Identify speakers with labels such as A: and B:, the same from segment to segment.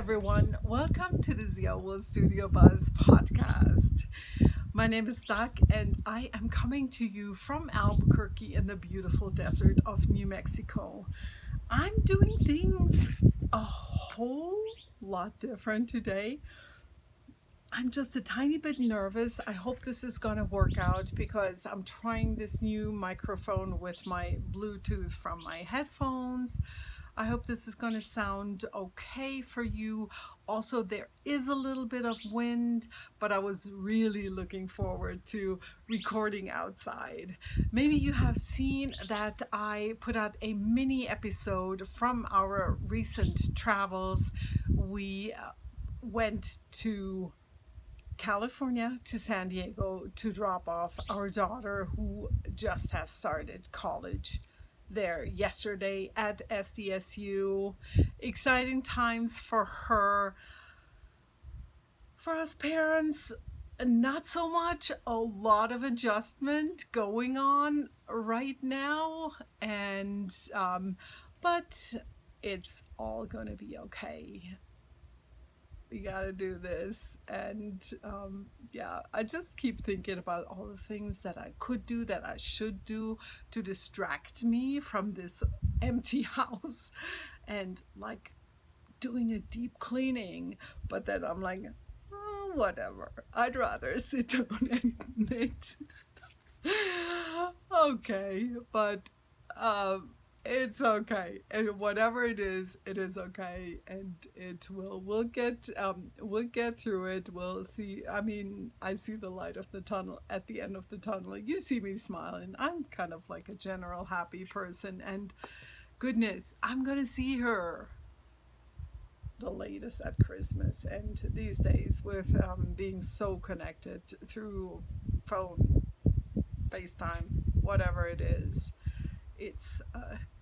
A: everyone. Welcome to the Ziola Studio Buzz podcast. My name is Doc, and I am coming to you from Albuquerque in the beautiful desert of New Mexico. I'm doing things a whole lot different today. I'm just a tiny bit nervous. I hope this is going to work out because I'm trying this new microphone with my Bluetooth from my headphones. I hope this is going to sound okay for you. Also, there is a little bit of wind, but I was really looking forward to recording outside. Maybe you have seen that I put out a mini episode from our recent travels. We went to California to San Diego to drop off our daughter who just has started college there yesterday at SDSU. Exciting times for her. For us parents, not so much. A lot of adjustment going on right now, and but it's all gonna be okay. We gotta do this. And yeah, I just keep thinking about all the things that I could do, that I should do to distract me from this empty house, and like doing a deep cleaning. But then I'm like, oh, whatever, I'd rather sit down and knit. Okay, but um, it's okay. And whatever it is okay, and it will. We'll get through it. We'll see. I mean, I see the light of the tunnel at the end of the tunnel. You see me smiling. I'm kind of like a general happy person, and goodness, I'm gonna see her the latest at Christmas. And these days, with being so connected through phone, FaceTime, whatever it is, it's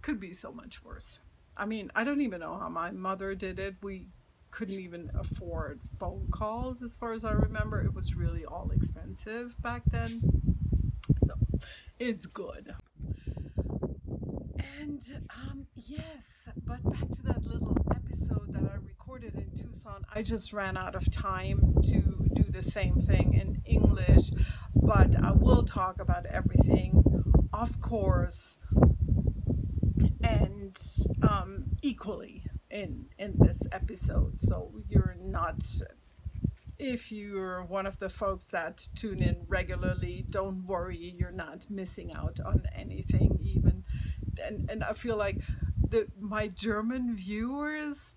A: could be so much worse. I mean, I don't even know how my mother did it. We couldn't even afford phone calls, as far as I remember. It was really all expensive back then. So it's good. And yes, but back to that little episode that I recorded in Tucson. I just ran out of time to do the same thing in English, but I will talk about everything, of course, and equally in this episode. So you're not, if you're one of the folks that tune in regularly, don't worry, you're not missing out on anything. Even and I feel like my German viewers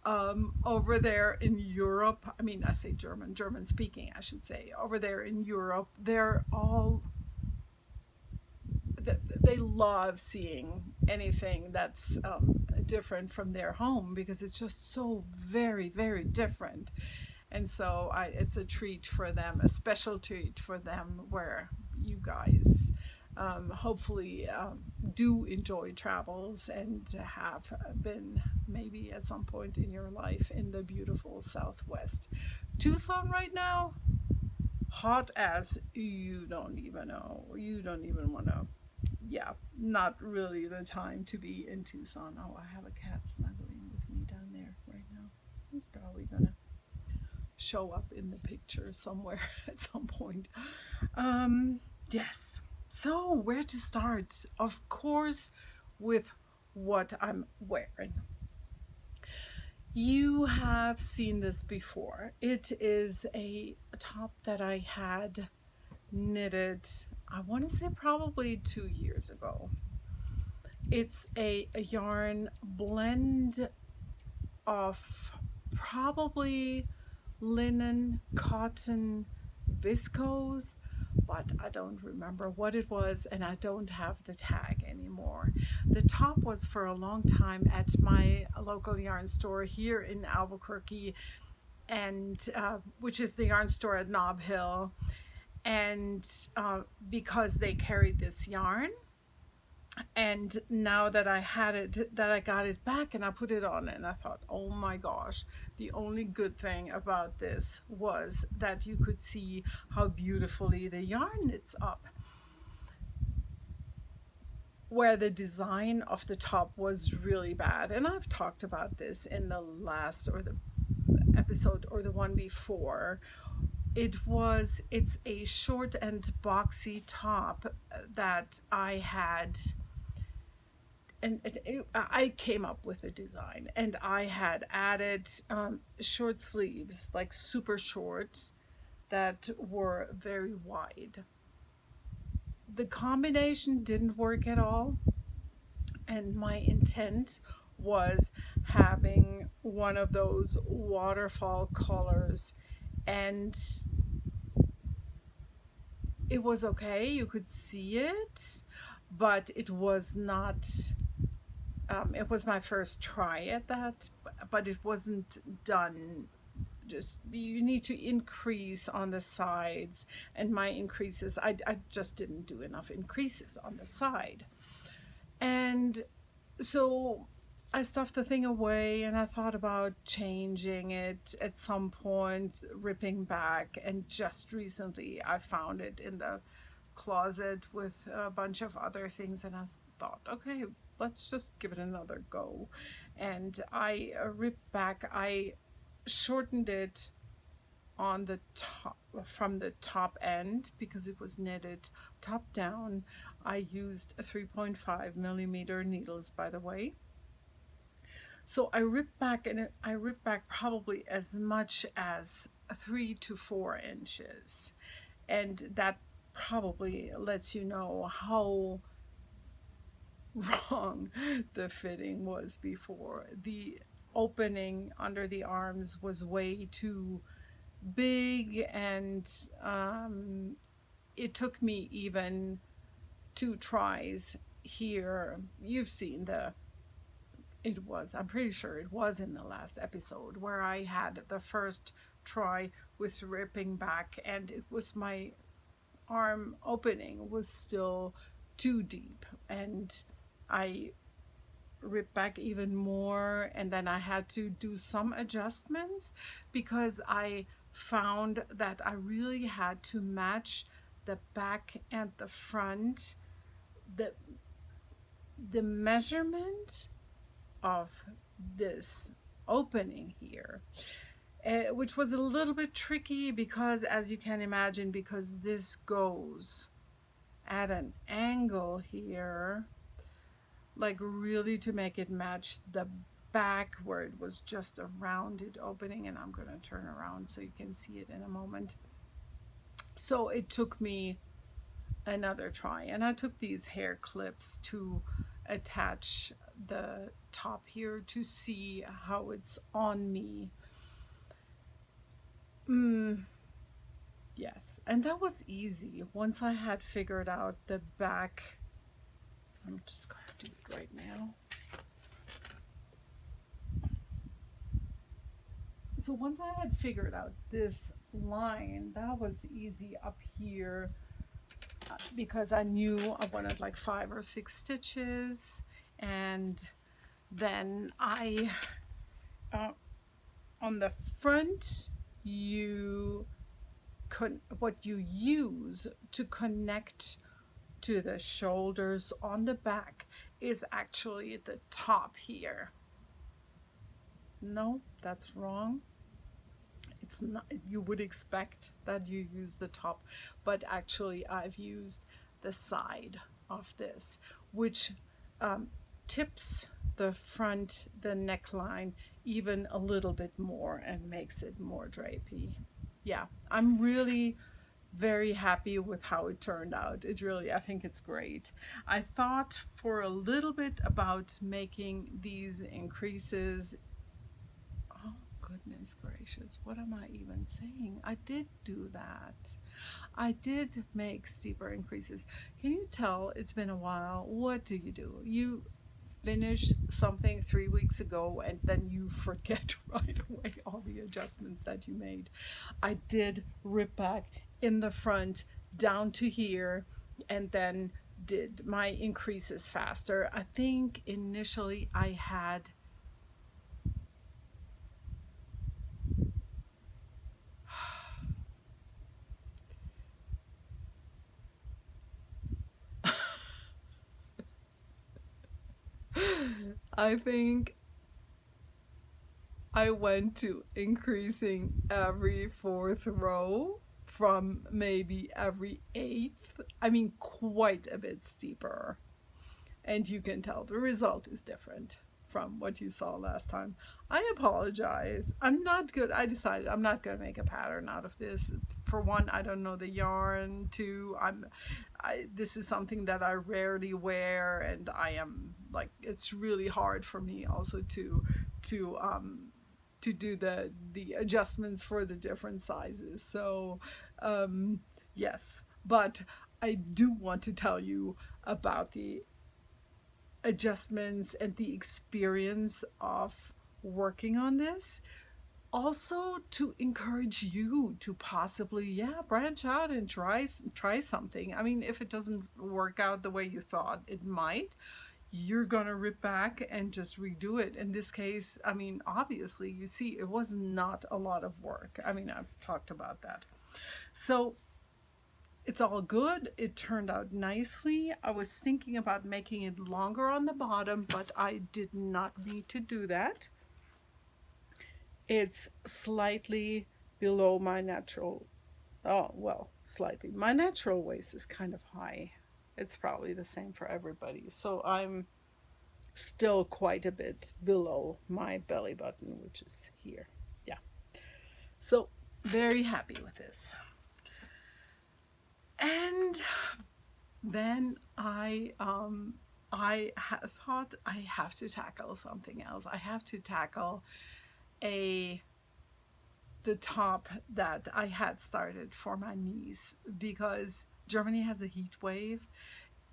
A: over there in Europe, I mean, I say German speaking, I should say, over there in Europe, they're all, they love seeing anything that's different from their home, because it's just so very, very different. And so it's a treat for them, a special treat for them, where you guys hopefully do enjoy travels and have been maybe at some point in your life in the beautiful Southwest. Tucson right now, hot as you don't even know. You don't even want to. Yeah, not really the time to be in Tucson. Oh, I have a cat snuggling with me down there right now. He's probably gonna show up in the picture somewhere at some point. Yes. So, where to start? Of course, with what I'm wearing. You have seen this before. It is a top that I had knitted, I want to say probably 2 years ago. It's a yarn blend of probably linen, cotton, viscose, but I don't remember what it was, and I don't have the tag anymore. The top was for a long time at my local yarn store here in Albuquerque, and which is the yarn store at Nob Hill. And because they carried this yarn, and now that I had it, that I got it back and I put it on, and I thought, oh my gosh, the only good thing about this was that you could see how beautifully the yarn knits up. Where the design of the top was really bad, and I've talked about this in the last, or the episode or the one before, it's a short and boxy top that I had, and I came up with the design, and I had added short sleeves, like super short, that were very wide. The combination didn't work at all, and my intent was having one of those waterfall colors, and it was okay, you could see it, but it was not, it was my first try at that, but it wasn't done. Just, you need to increase on the sides, and my increases, I just didn't do enough increases on the side. And so I stuffed the thing away, and I thought about changing it at some point, ripping back, and just recently I found it in the closet with a bunch of other things, and I thought, okay, let's just give it another go. And I ripped back, I shortened it on the top, from the top end, because it was knitted top down. I used 3.5 millimeter needles, by the way. So I ripped back, and I ripped back probably as much as 3 to 4 inches. And that probably lets you know how wrong the fitting was before. The opening under the arms was way too big, and it took me even 2 tries here. You've seen the, it was, I'm pretty sure it was in the last episode where I had the first try with ripping back, and it was, my arm opening was still too deep, and I ripped back even more, and then I had to do some adjustments because I found that I really had to match the back and the front, the the measurement of this opening here, which was a little bit tricky because, as you can imagine, because this goes at an angle here, like really to make it match the back where it was just a rounded opening. And I'm going to turn around so you can see it in a moment. So it took me another try, and I took these hair clips to attach the top here to see how it's on me. Yes, and that was easy once I had figured out the back. I'm just going to do it right now. So once I had figured out this line, that was easy up here, because I knew I wanted like 5 or 6 stitches. And then I, on the front, what you use to connect to the shoulders on the back is actually the top here. No, that's wrong. It's not. You would expect that you use the top, but actually I've used the side of this, which tips the front, the neckline, even a little bit more and makes it more drapey. Yeah, I'm really very happy with how it turned out. It really, I think it's great. I thought for a little bit about making these increases. Oh, goodness gracious, what am I even saying? I did do that. I did make steeper increases. Can you tell it's been a while? What do? You finish something 3 weeks ago, and then you forget right away all the adjustments that you made. I did rip back in the front down to here, and then did my increases faster. I think initially I had I think I went to increasing every fourth row from maybe every eighth. I mean, quite a bit steeper. And you can tell the result is different from what you saw last time. I apologize. I'm not good. I decided I'm not going to make a pattern out of this. For one, I don't know the yarn. Two, this is something that I rarely wear, and I am like, it's really hard for me also to do the adjustments for the different sizes. So yes, but I do want to tell you about the adjustments and the experience of working on this, also to encourage you to possibly branch out and try something. I mean, if it doesn't work out the way you thought it might, you're gonna rip back and just redo it. In this case, I mean, obviously you see it was not a lot of work. I mean, I've talked about that. So it's all good. It turned out nicely. I was thinking about making it longer on the bottom, but I did not need to do that. It's slightly below my natural, oh, well, slightly. My natural waist is kind of high. It's probably the same for everybody. So I'm still quite a bit below my belly button, which is here. Yeah. So very happy with this. And then I thought I have to tackle something else. I have to tackle the top that I had started for my niece, because Germany has a heat wave.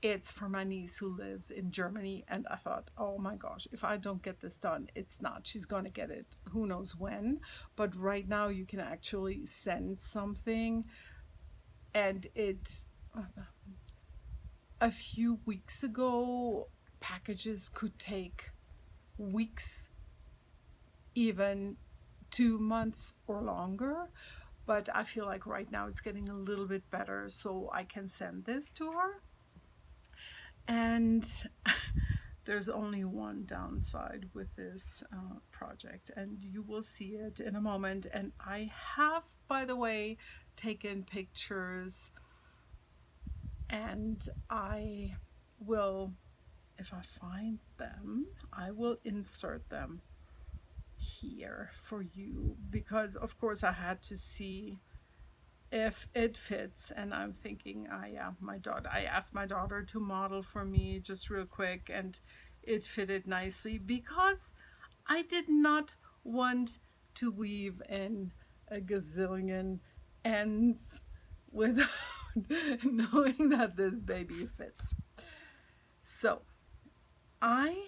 A: It's for my niece who lives in Germany, and I thought, oh my gosh, if I don't get this done, it's not. She's going to get it who knows when. But right now you can actually send something, and a few weeks ago, packages could take weeks, even 2 months or longer. But I feel like right now it's getting a little bit better, so I can send this to her. And there's only one downside with this project, and you will see it in a moment. And I have, by the way, taken pictures, and I will, if I find them, I will insert them here for you, because of course I had to see if it fits. And I'm thinking, I asked my daughter to model for me just real quick, and it fitted nicely, because I did not want to weave in a gazillion ends without knowing that this baby fits. So I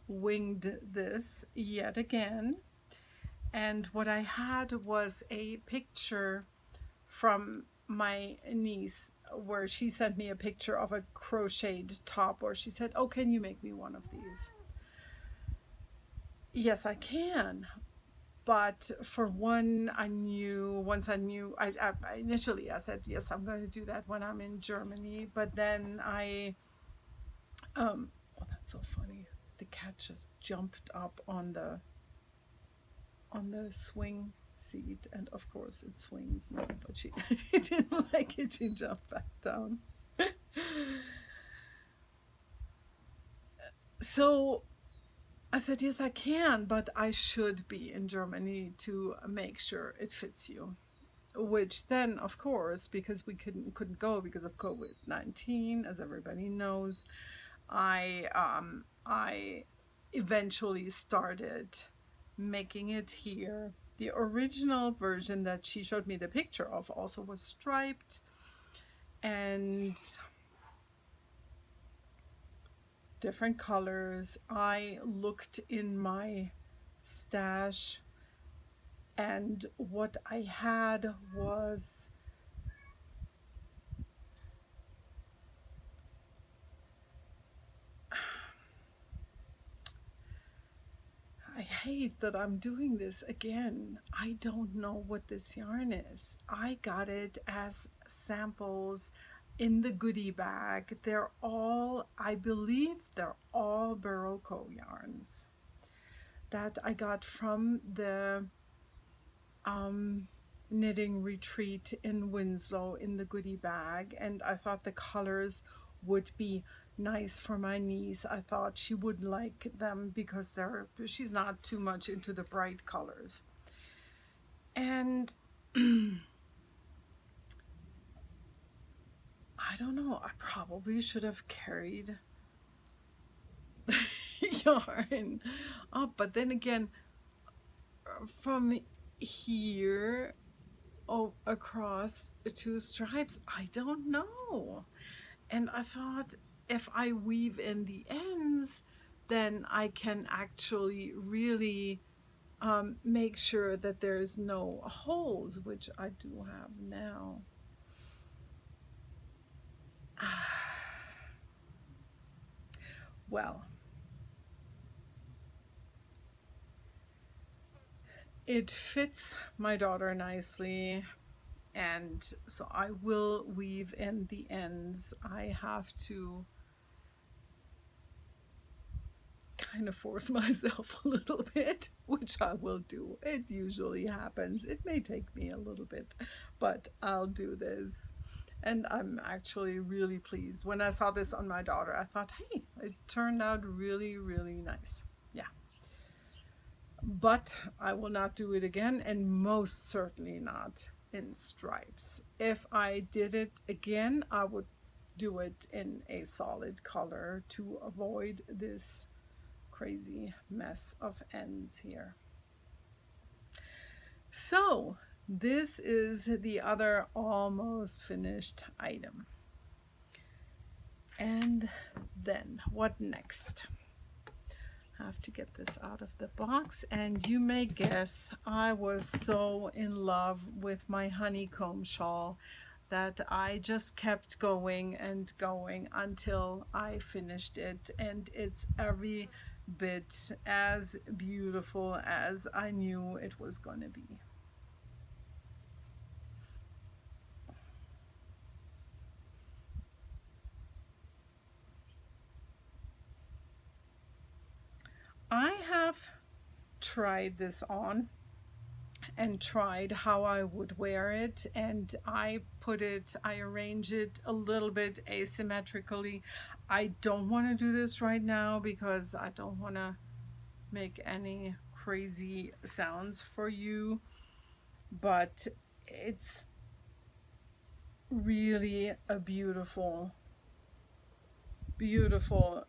A: winged this yet again, and what I had was a picture from my niece, where she sent me a picture of a crocheted top, or she said, oh, can you make me one of these? Yes, I can. But for one, I initially I said, yes, I'm going to do that when I'm in Germany. But then oh, that's so funny. The cat just jumped up on the swing seat, and of course it swings now, but she didn't like it. She jumped back down. So I said, yes, I can, but I should be in Germany to make sure it fits you. Which then, of course, because we couldn't go because of COVID-19, as everybody knows, I eventually started making it here. The original version that she showed me the picture of also was striped, and different colors. I looked in my stash, and what I had was I hate that I'm doing this again. I don't know what this yarn is. I got it as samples in the goodie bag. I believe they're all Barocco yarns. that I got from the knitting retreat in Winslow in the goodie bag, and I thought the colors would be nice for my niece. I thought she would like them because she's not too much into the bright colors. And I don't know, I probably should have carried the yarn up, but then again, from here across 2 stripes, I don't know. And I thought if I weave in the ends, then I can actually really make sure that there's no holes, which I do have now. Well, it fits my daughter nicely, and so I will weave in the ends. I have to kind of force myself a little bit, which I will do. It usually happens. It may take me a little bit, but I'll do this. And I'm actually really pleased. When I saw this on my daughter, I thought, hey, it turned out really, really nice. Yeah. But I will not do it again, and most certainly not in stripes. If I did it again, I would do it in a solid color to avoid this crazy mess of ends here. So this is the other almost finished item. And then what next? I have to get this out of the box, and you may guess I was so in love with my honeycomb shawl that I just kept going and going until I finished it, and it's every bit as beautiful as I knew it was going to be. I have tried this on and tried how I would wear it, and I arrange it a little bit asymmetrically. I don't want to do this right now because I don't want to make any crazy sounds for you, but it's really a beautiful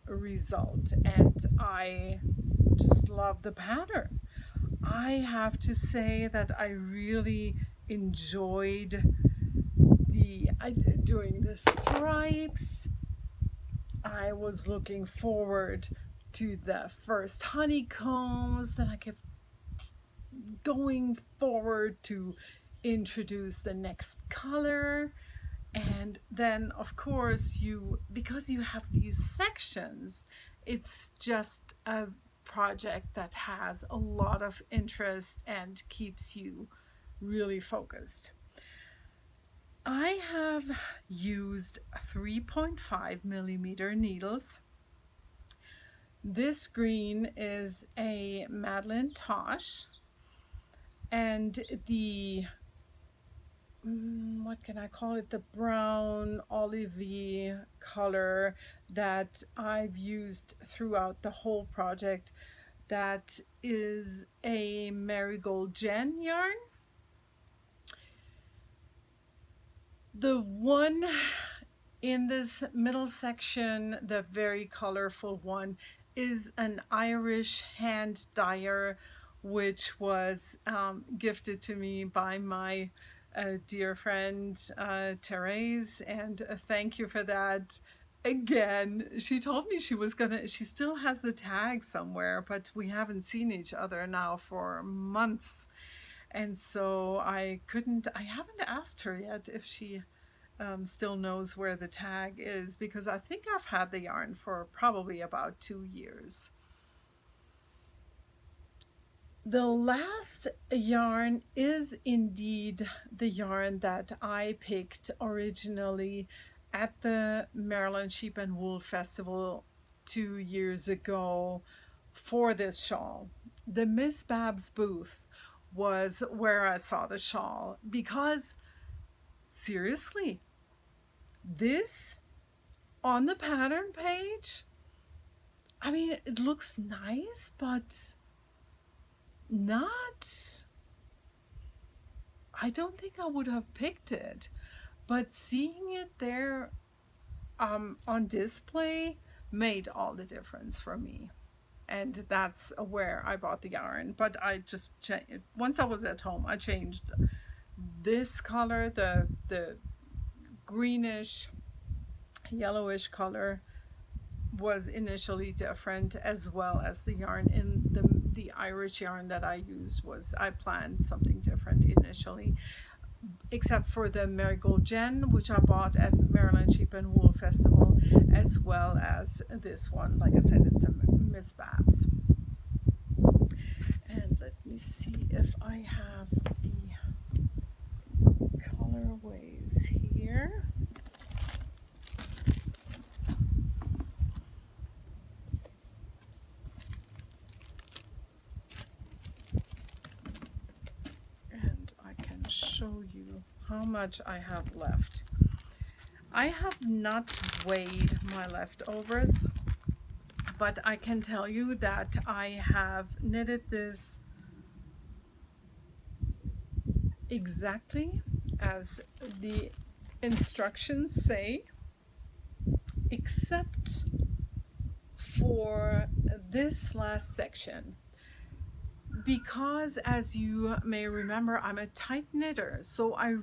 A: result, and I just love the pattern. I have to say that I really enjoyed doing the stripes. I was looking forward to the first honeycombs, then I kept going forward to introduce the next color. And then of course because you have these sections, it's just a project that has a lot of interest and keeps you really focused. I have used 3.5 millimeter needles. This green is a Madeline Tosh, and the what can I call it, the brown olivey color that I've used throughout the whole project, that is a Marigold Jen yarn. The one in this middle section, the very colorful one, is an Irish hand dyer, which was gifted to me by my dear friend Therese, and thank you for that. Again, she told me she still has the tag somewhere, but we haven't seen each other now for months. And so I haven't asked her yet if she still knows where the tag is, because I think I've had the yarn for probably about 2 years. The last yarn is indeed the yarn that I picked originally at the Maryland Sheep and Wool Festival 2 years ago for this shawl. the Miss Babs booth was where I saw the shawl, because seriously, this on the pattern page, I mean, it looks nice, but not, I don't think I would have picked it. But seeing it there on display made all the difference for me. And that's where I bought the yarn. But I just changed, once I was at home, I changed this color, the greenish, yellowish color was initially different, as well as the yarn in the Irish yarn that I used was, I planned something different initially, except for the Marigold Jen, which I bought at Maryland Sheep and Wool Festival, as well as this one. Like I said, it's a Miss Babs. And let me see if I have the colorways here. And I can show you how much I have left. I have not weighed my leftovers, but I can tell you that I have knitted this exactly as the instructions say, except for this last section. Because, as you may remember, I'm a tight knitter, so I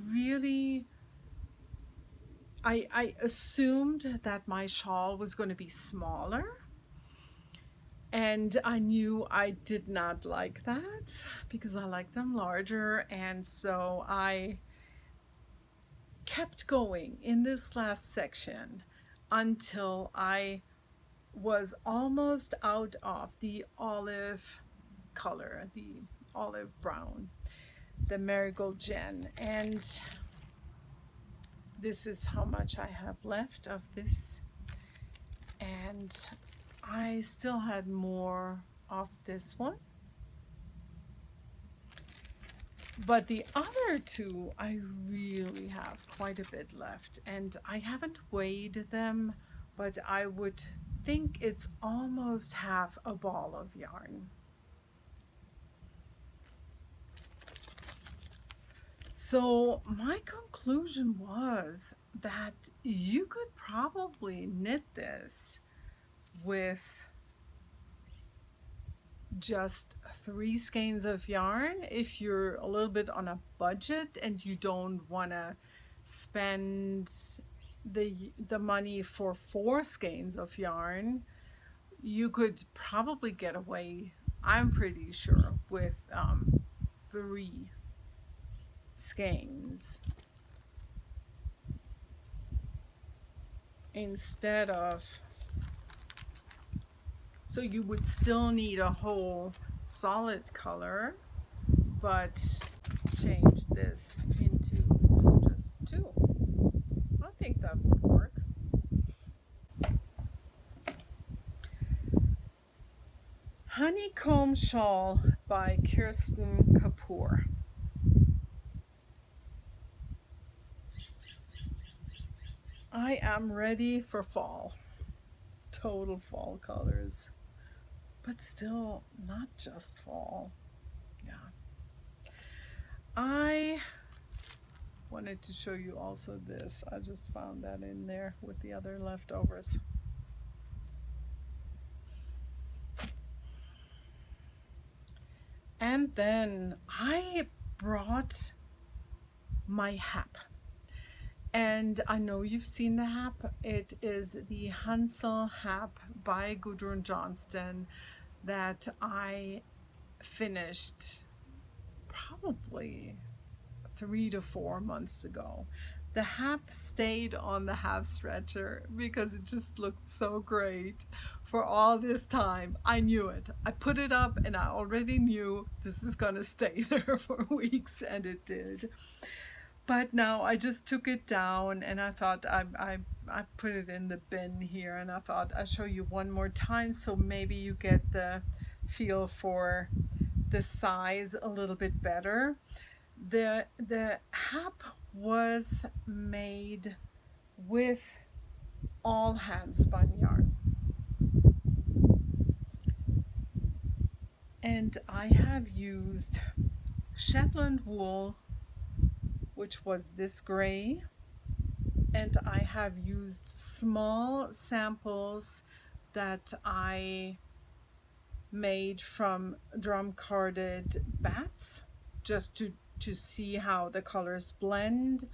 A: assumed that my shawl was going to be smaller, and I knew I did not like that because I like them larger, and so I kept going in this last section until I was almost out of the olive color, the olive brown, the Marigold Jen, and this is how much I have left of this. And I still had more of this one, but the other two I really have quite a bit left, and I haven't weighed them, but I would think it's almost half a ball of yarn. So my conclusion was that you could probably knit this with just 3 skeins of yarn if you're a little bit on a budget and you don't want to spend the money for 4 skeins of yarn. You could probably get away, I'm pretty sure, with 3 skeins instead of, so you would still need a whole solid color, but change this into just 2. I think that would work. Honeycomb Shawl by Kirsten Kapoor. I am ready for fall. Total fall colors. But still not just fall. Yeah. I wanted to show you also this. I just found that in there with the other leftovers. And then I brought my hat. And I know you've seen the hat. It is the Hansel hat by Gudrun Johnston that I finished probably 3 to 4 months ago. The hap stayed on the half stretcher because it just looked so great for all this time. I knew it. I put it up and I already knew this is gonna stay there for weeks, and it did. But now I just took it down and I thought I put it in the bin here, and I thought I'll show you one more time so maybe you get the feel for the size a little bit better. The hap was made with all hand spun yarn, and I have used Shetland wool, which was this gray, and I have used small samples that I made from drum carded bats, just to see how the colors blend.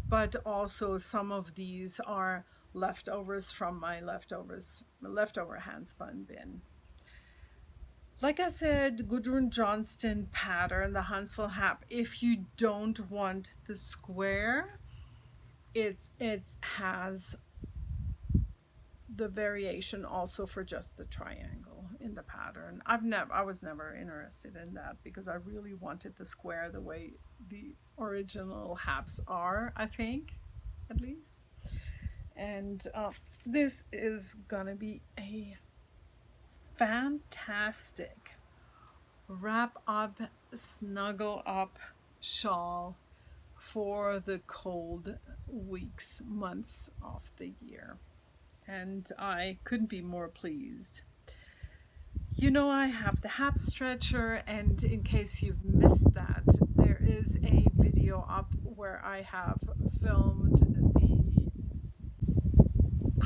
A: But also some of these are leftovers from my leftover hand spun bin. Like I said, Gudrun Johnston pattern, the Hansel Hap. If you don't want the square, it has the variation also for just the triangle in the pattern. I was never interested in that because I really wanted the square the way the original haps are, I think, at least. And this is gonna be a fantastic wrap up, snuggle up shawl for the cold weeks, months of the year. And I couldn't be more pleased. You know, I have the hap stretcher, and in case you've missed that, there is a video up where I have filmed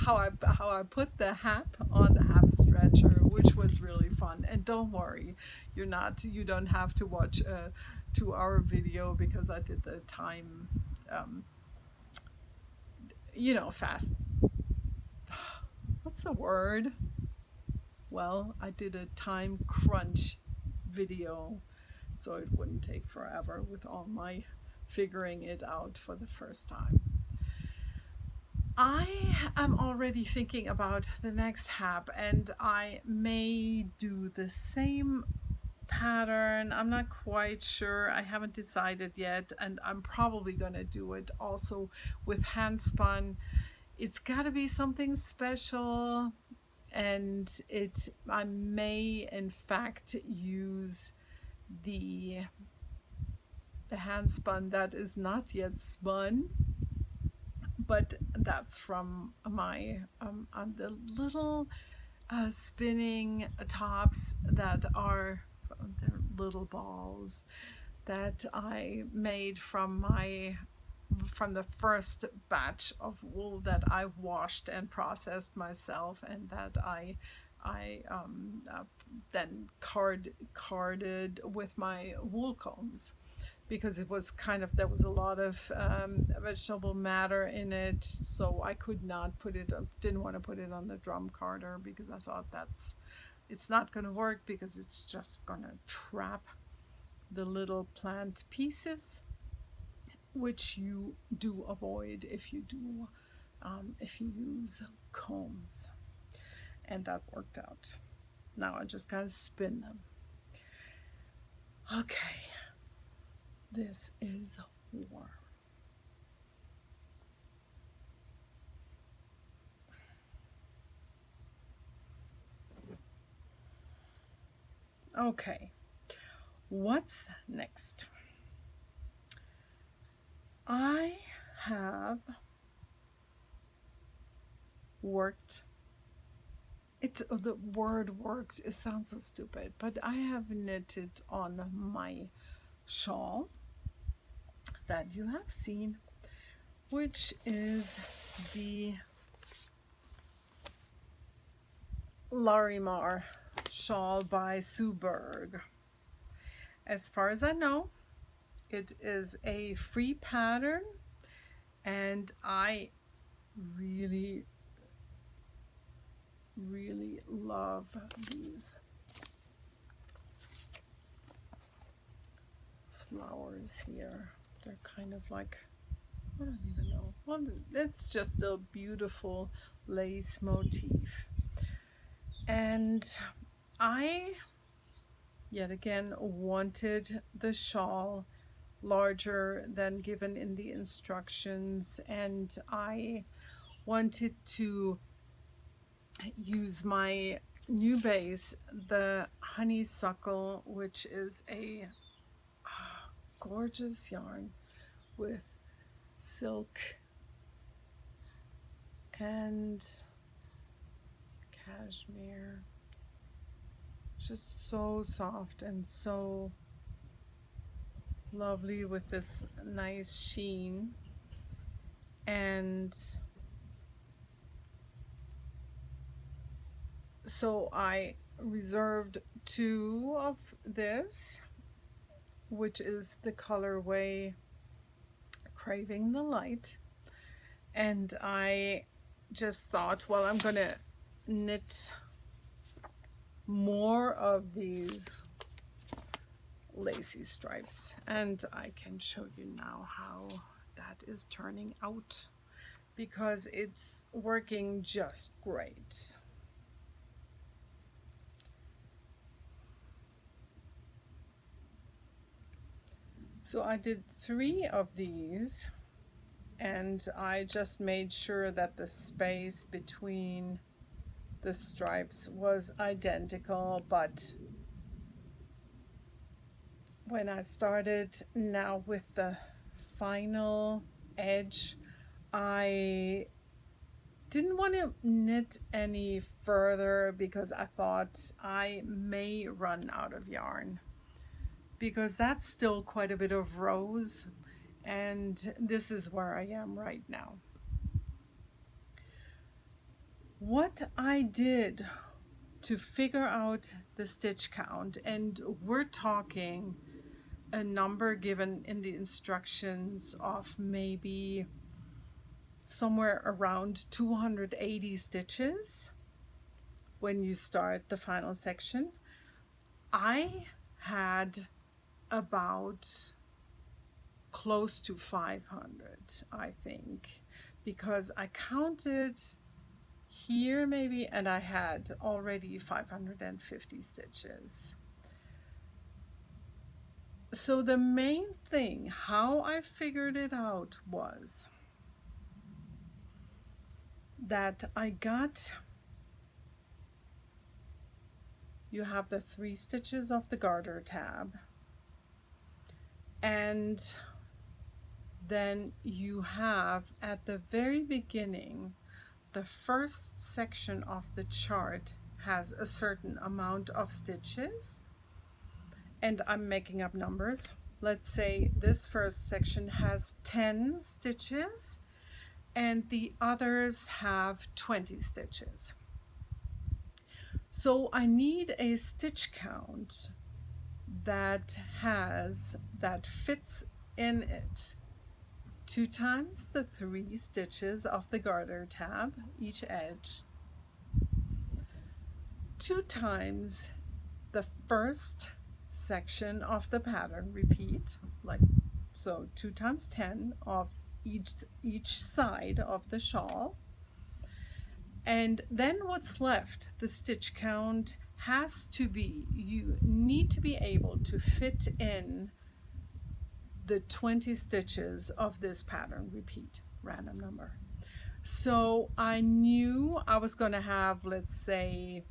A: how I put the hap on the hap stretcher, which was really fun. And don't worry, you don't have to watch a 2-hour video because I did the time, fast. What's the word? Well, I did a time crunch video so it wouldn't take forever with all my figuring it out for the first time. I am already thinking about the next hap, and I may do the same pattern. I'm not quite sure. I haven't decided yet, and I'm probably going to do it also with hand spun. It's got to be something special, and I may in fact use the hand spun that is not yet spun, but that's from my on the little spinning tops that are they're little balls that I made from the first batch of wool that I washed and processed myself, and that I then carded with my wool combs, because it was there was a lot of vegetable matter in it, so I could not didn't want to put it on the drum carder because I thought it's not going to work, because it's just going to trap the little plant pieces, which you do avoid if you use combs. And that worked out. Now I just gotta spin them. Okay, this is warm. Okay, what's next? I have worked, the word worked, it sounds so stupid, but I have knitted on my shawl that you have seen, which is the Larimar shawl by Sue Berg. As far as I know, it is a free pattern, and I really, really love these flowers here. They're kind of like, I don't even know. Well, it's just a beautiful lace motif. And I, yet again, wanted the shawl larger than given in the instructions, and I wanted to use my new base, the honeysuckle, which is a gorgeous yarn with silk and cashmere. Just so soft and so lovely with this nice sheen. And so I reserved 2 of this, which is the colorway Craving the Light. And I just thought, well, I'm gonna knit more of these lacy stripes, and I can show you now how that is turning out, because it's working just great. So I did 3 of these, and I just made sure that the space between the stripes was identical, but when I started now with the final edge, I didn't want to knit any further because I thought I may run out of yarn, because that's still quite a bit of rows, and this is where I am right now. What I did to figure out the stitch count, and we're talking a number given in the instructions of maybe somewhere around 280 stitches when you start the final section. I had about close to 500, I think, because I counted here maybe, and I had already 550 stitches. So the main thing, how I figured it out, was that you have the 3 stitches of the garter tab, and then you have at the very beginning, the first section of the chart has a certain amount of stitches, and I'm making up numbers. Let's say this first section has 10 stitches and the others have 20 stitches. So I need a stitch count that fits in it 2 times the 3 stitches of the garter tab, each edge, 2 times the first section of the pattern repeat, like so, 2 times 10 of each side of the shawl. And then what's left, the stitch count has to be, you need to be able to fit in the 20 stitches of this pattern repeat, random number. So I knew I was going to have, let's say,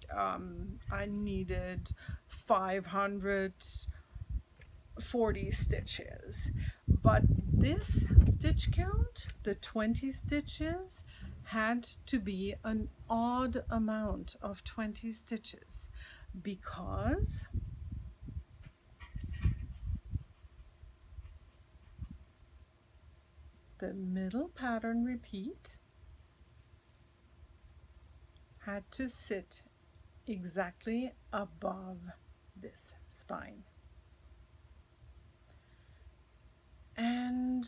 A: I needed 540 stitches, but this stitch count, the 20 stitches, had to be an odd amount of 20 stitches, because the middle pattern repeat had to sit exactly above this spine. And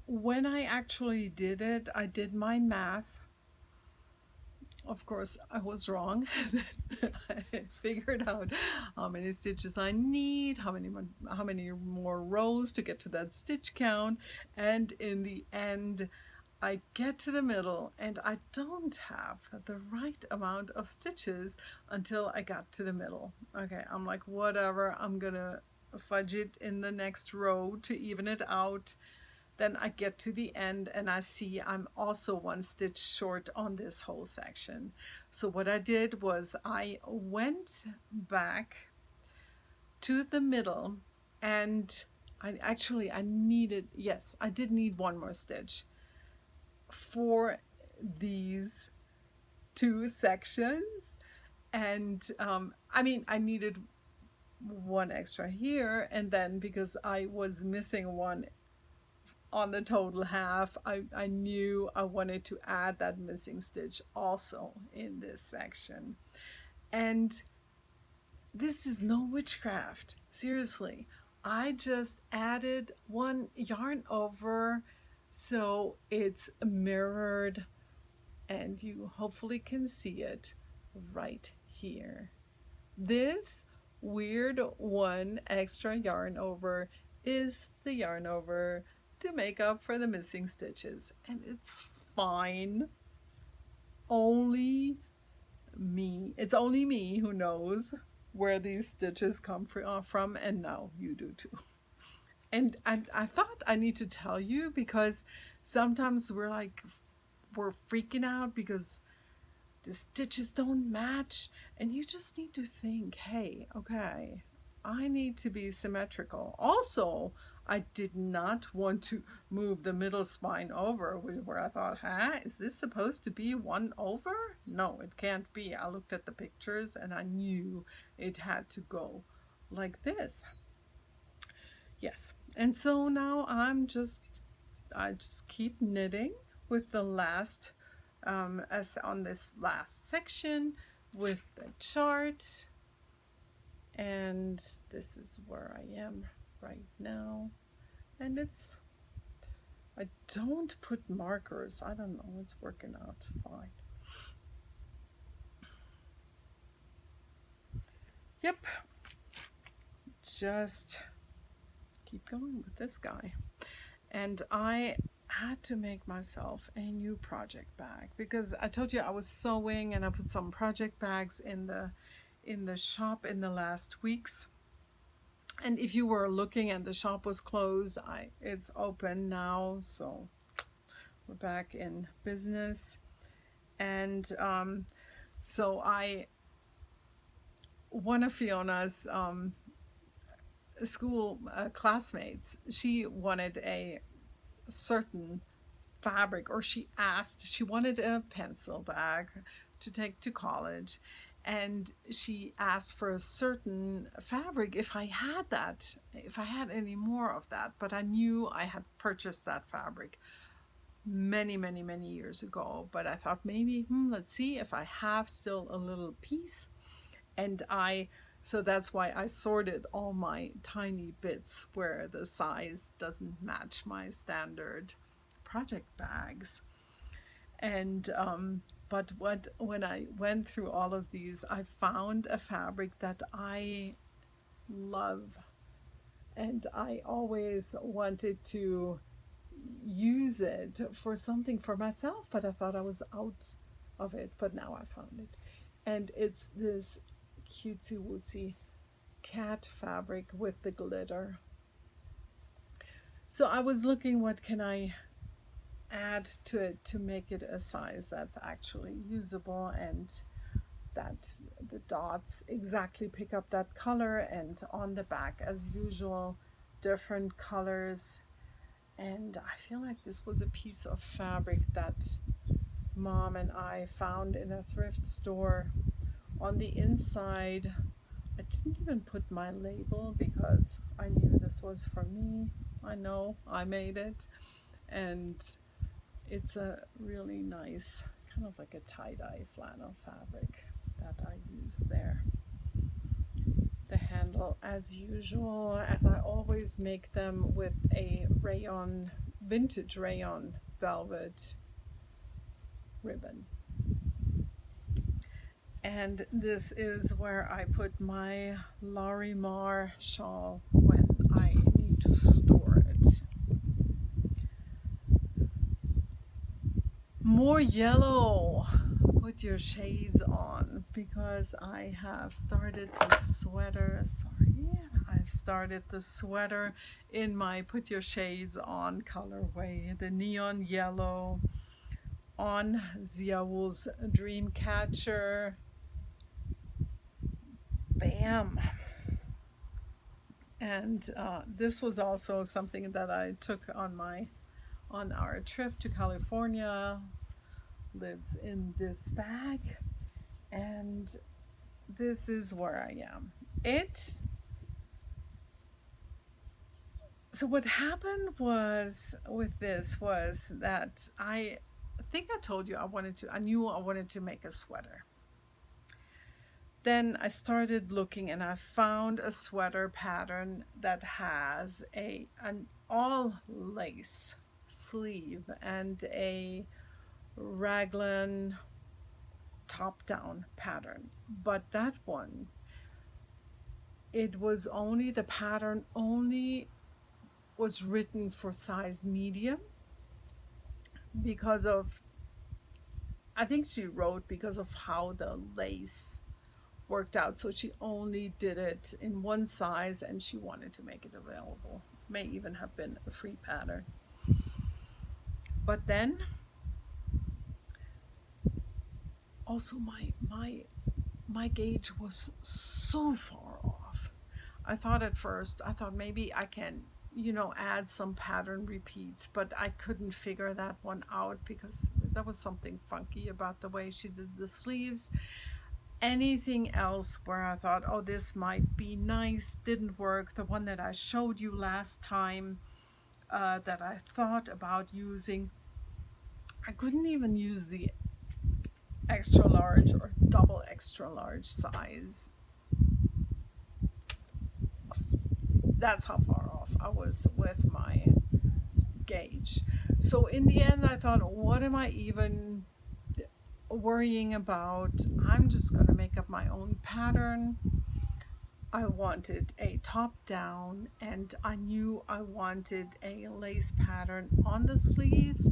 A: when I actually did it, I did my math. Of course, I was wrong. I figured out how many stitches I need, how many more rows to get to that stitch count, and in the end, I get to the middle and I don't have the right amount of stitches until I got to the middle. Okay, I'm like, whatever, I'm gonna fudge it in the next row to even it out. then I get to the end and I see I'm also one stitch short on this whole section. So what I did was I went back to the middle, and I needed, yes, I did need one more stitch for these two sections. And I mean, I needed one extra here, and then because I was missing one on the total half, I knew I wanted to add that missing stitch also in this section. And this is no witchcraft, seriously. I just added one yarn over so it's mirrored, and you hopefully can see it right here. This weird one extra yarn over is the yarn over to make up for the missing stitches, and it's fine. Only me, it's only me who knows where these stitches come from, and now you do too. And I thought I need to tell you, because sometimes we're freaking out because the stitches don't match, and you just need to think, hey, okay, I need to be symmetrical. Also, I did not want to move the middle spine over, where I thought, is this supposed to be one over? No, it can't be. I looked at the pictures and I knew it had to go like this. Yes, and so now I just keep knitting with the last, as on this last section with the chart. And this is where I am right now. And I don't put markers. I don't know, it's working out fine. Yep, just keep going with this guy. And I had to make myself a new project bag, because I told you I was sewing and I put some project bags in the shop in the last weeks. And if you were looking and the shop was closed, it's open now, so we're back in business. And so one of Fiona's school classmates, she wanted a certain fabric, or she wanted a pencil bag to take to college, and she asked for a certain fabric if I had any more of that. But I knew I had purchased that fabric many years ago, but I thought maybe let's see if I have still a little piece. And so that's why I sorted all my tiny bits where the size doesn't match my standard project bags. And but when I went through all of these, I found a fabric that I love, and I always wanted to use it for something for myself, but I thought I was out of it, but now I found it. And it's this cutesy wootsy cat fabric with the glitter. So I was looking, what can I add to it to make it a size that's actually usable, and that the dots exactly pick up that color, and on the back as usual different colors. And I feel like this was a piece of fabric that Mom and I found in a thrift store. On the inside, I didn't even put my label because I knew this was for me. I know I made it, and it's a really nice, kind of like a tie-dye flannel fabric that I use there. The handle, as usual, as I always make them, with a rayon, vintage rayon velvet ribbon. And this is where I put my Larimar shawl when I need to store it. More yellow. Put your shades on, because I have started this sweater. Sorry, I've started the sweater in my Put Your Shades On colorway, the neon yellow on Zia Wool's Dreamcatcher. Bam! And this was also something that I took on our trip to California. Lives in this bag, and this is where I am. So what happened was with this was that I think I told you I knew I wanted to make a sweater. Then I started looking and I found a sweater pattern that has an all lace sleeve and a raglan top down pattern. But that one, the pattern only was written for size medium because of, I think she wrote because of how the lace worked out. So she only did it in one size and she wanted to make it available. May even have been a free pattern. But then also my gauge was so far off. I thought maybe I can, add some pattern repeats, but I couldn't figure that one out because there was something funky about the way she did the sleeves. Anything else where I thought, oh, this might be nice, didn't work. The one that I showed you last time that I thought about using, I couldn't even use the extra large or double extra large size. That's how far off I was with my gauge. So in the end, I thought, what am I even worrying about? I'm just going to make up my own pattern. I wanted a top down, and I knew I wanted a lace pattern on the sleeves,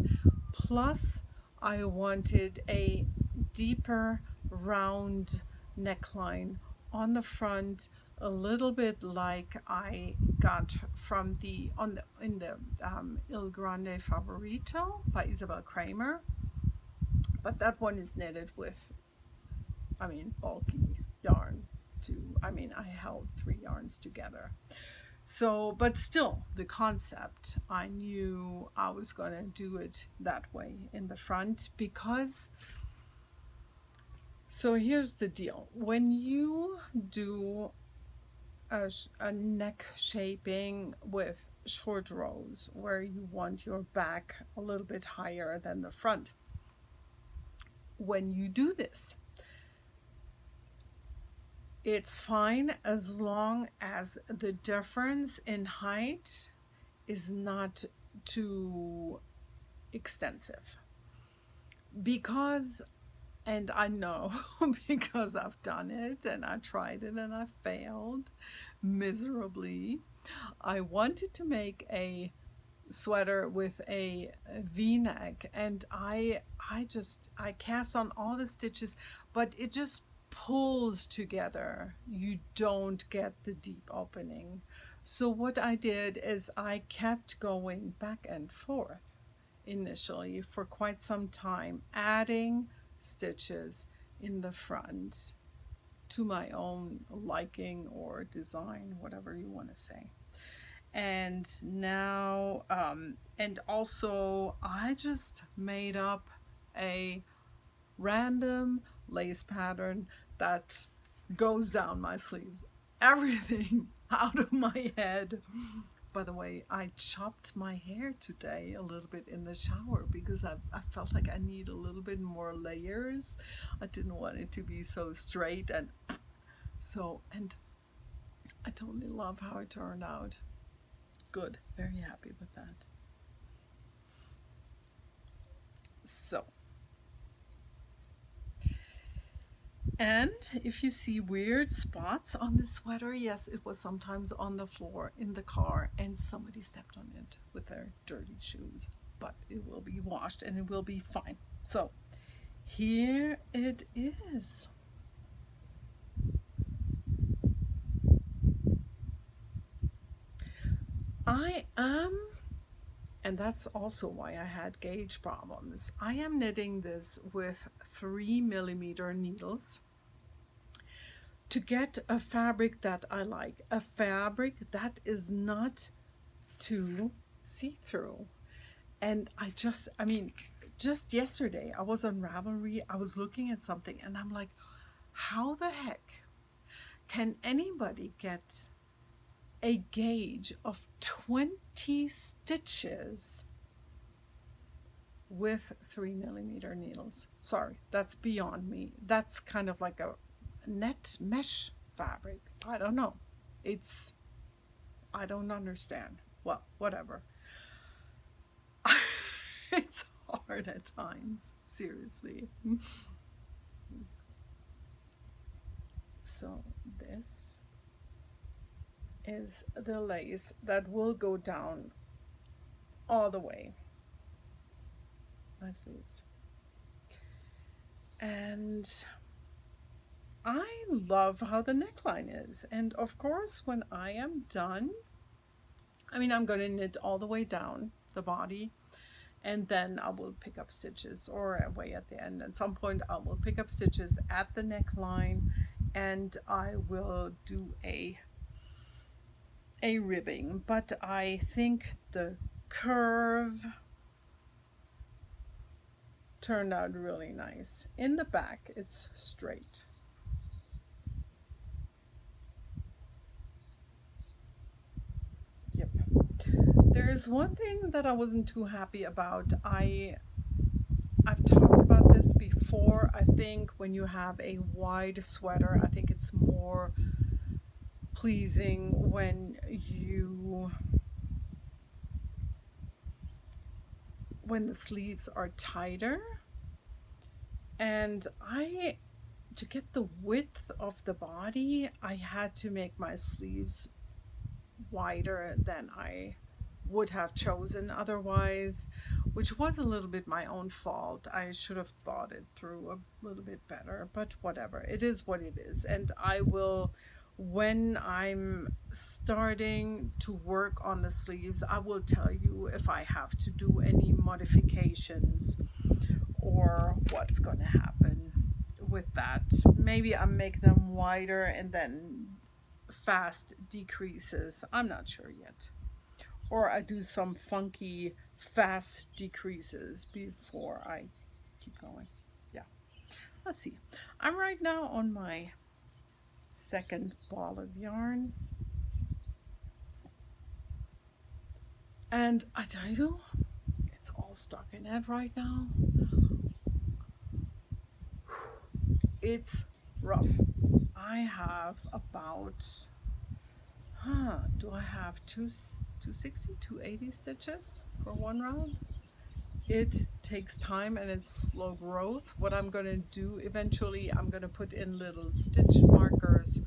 A: plus I wanted a deeper round neckline on the front, a little bit like I got from in the Il Grande Favorito by Isabel Kramer, but that one is knitted with, bulky yarn. I held 3 yarns together. So, but still, the concept, I knew I was going to do it that way in the front because, so here's the deal. When you do a neck shaping with short rows where you want your back a little bit higher than the front, when you do this, it's fine as long as the difference in height is not too extensive. Because, and I know because I've done it and I tried it and I failed miserably, I wanted to make a sweater with a V-neck, and I cast on all the stitches, but it just pulls together. You don't get the deep opening. So what I did is I kept going back and forth initially for quite some time, adding stitches in the front to my own liking or design, whatever you want to say. And now, and also I just made up a random lace pattern that goes down my sleeves. Everything out of my head. By the way, I chopped my hair today a little bit in the shower because I felt like I need a little bit more layers. I didn't want it to be so straight, and I totally love how it turned out. Good, very happy with that. So, and if you see weird spots on the sweater, yes, it was sometimes on the floor in the car and somebody stepped on it with their dirty shoes, but it will be washed and it will be fine. So here it is. I am, and that's also why I had gauge problems. I am knitting this with 3 millimeter needles to get a fabric that I like, a fabric that is not too see-through. And I mean, just yesterday I was on Ravelry, I was looking at something and I'm like, how the heck can anybody get a gauge of 20 stitches with 3 millimeter needles? Sorry, that's beyond me. That's kind of like a net mesh fabric. I don't know. I don't understand. Well, whatever. It's hard at times, seriously. So this is the lace that will go down all the way. My sleeves. And I love how the neckline is. And of course, when I am done, I mean, I'm going to knit all the way down the body, and then I will pick up stitches, or away at the end. At some point, I will pick up stitches at the neckline, and I will do a ribbing. But I think the curve turned out really nice. In the back, it's straight. Yep. There is one thing that I wasn't too happy about. I've talked about this before. I think when you have a wide sweater, I think it's more pleasing when the sleeves are tighter. And to get the width of the body, I had to make my sleeves wider than I would have chosen otherwise, which was a little bit my own fault. I should have thought it through a little bit better, but whatever. It is what it is. And I will, when I'm starting to work on the sleeves, I will tell you if I have to do any modifications or what's going to happen with that. Maybe I make them wider and then fast decreases. I'm not sure yet. Or I do some funky fast decreases before I keep going. Yeah, let's see. I'm right now on my second ball of yarn. And I tell you, it's all stuck in it right now. It's rough. I have about, do I have 260, 280 stitches for one round? It takes time and it's slow growth. What I'm going to do eventually, I'm going to put in little stitch markers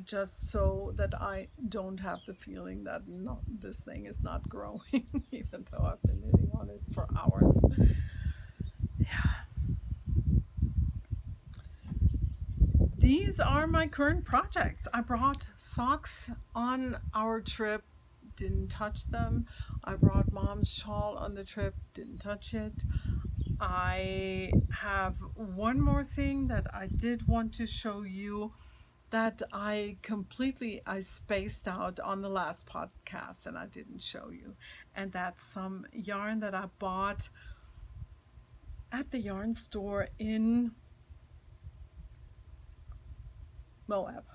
A: just so that I don't have the feeling that this thing is not growing, even though I've been knitting on it for hours. Yeah. These are my current projects. I brought socks on our trip, didn't touch them. I brought mom's shawl on the trip, didn't touch it. I have one more thing that I did want to show you that I spaced out on the last podcast and I didn't show you. And that's some yarn that I bought at the yarn store in Moab.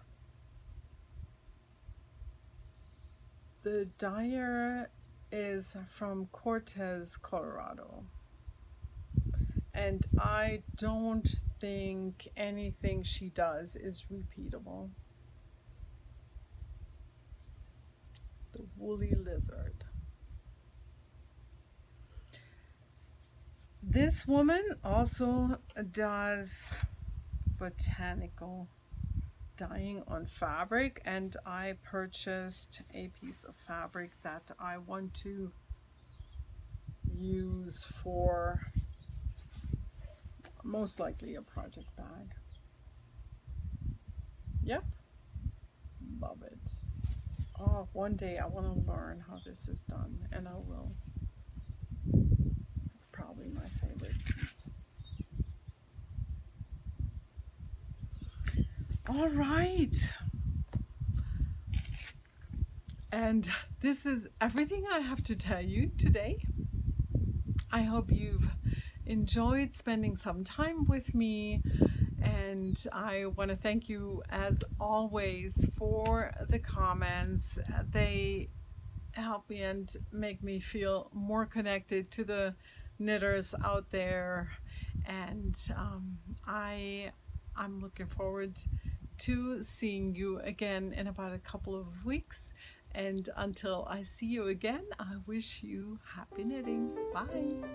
A: The dyer is from Cortez, Colorado. And I don't think anything she does is repeatable. The Woolly Lizard. This woman also does botanical dyeing on fabric, and I purchased a piece of fabric that I want to use for most likely a project bag. Yep, love it. Oh, one day I want to learn how this is done, and I will. It's probably my favorite piece. All right. And this is everything I have to tell you today. I hope you've enjoyed spending some time with me. And I want to thank you, as always, for the comments. They help me and make me feel more connected to the knitters out there. And I'm looking forward to seeing you again in about a couple of weeks. And until I see you again, I wish you happy knitting. Bye.